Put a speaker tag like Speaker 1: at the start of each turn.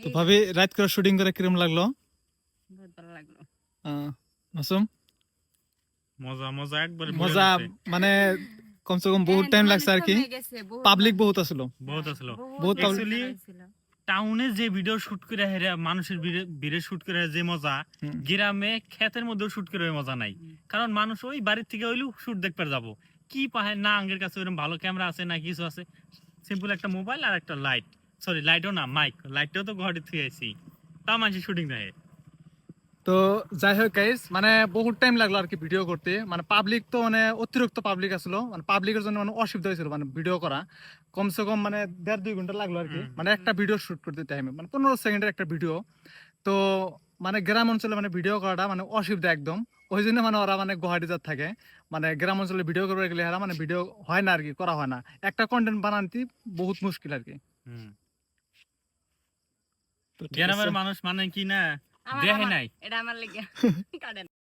Speaker 1: তো ভাবি রাত করে শুটিং করে কিরম লাগলো?
Speaker 2: বহুত ভালো লাগলো।
Speaker 1: মাসুম
Speaker 3: মজা মজা একবার
Speaker 1: মজা মানে কমসে কম বহুত টাইম লাগছে আর কি, পাবলিক বহুত আছিল।
Speaker 3: বহুত আসলো
Speaker 1: বহুত
Speaker 3: অ্যাকচুয়ালি টাউনে যে ভিডিও শুট করে হেরা মানুষের ভিড়ে শুট করে যে মজা, গ্রামে ক্ষেতের মধ্যেও শুট করে ওই মজা নাই। কারণ মানুষ ওই বাড়ির থেকে হইলেও শুট দেখতে যাবো, কি পায় না আঙ্গের কাছে ওরকম ভালো ক্যামেরা আছে না কিছু আছে, সিম্পল একটা মোবাইল আর একটা লাইট, সরি লাইটও না মাইক, লাইটটাও তো ঘরে থেকে আইছি, তাও মানুষ শুটিং দেখে।
Speaker 1: তো যাই হোক গাইস, মানে বহুত টাইম লাগলো আর কি ভিডিও করতে, মানে পাবলিক তো মানে অতিরিক্ত পাবলিক আসলো, মানে পাবলিকের জন্য মানে অসুবিধা হয়েছিল মানে ভিডিও করা। কমসে কম মানে 1.5-2 ঘন্টা লাগলো আর কি, মানে একটা ভিডিও শুট করতে টাইমে, মানে 15 সেকেন্ডের একটা ভিডিও। তো মানে গ্রাম অঞ্চলে মানে ভিডিও করাটা মানে অসুবিধা একদম, ওই জন্য মানে ওরা মানে গুয়াহাটি যাত থাকে, মানে গ্রাম অঞ্চলে ভিডিও করতে গেলে এরা মানে ভিডিও হয় না আর কি, করা হয় না, একটা কন্টেন্ট বানাতে বহুত মুশকিল আর কি। তো ঠিক আছে।
Speaker 3: গ্রামের মানুষ মানে কি না দেখে নাই
Speaker 2: এটা আমার লেগে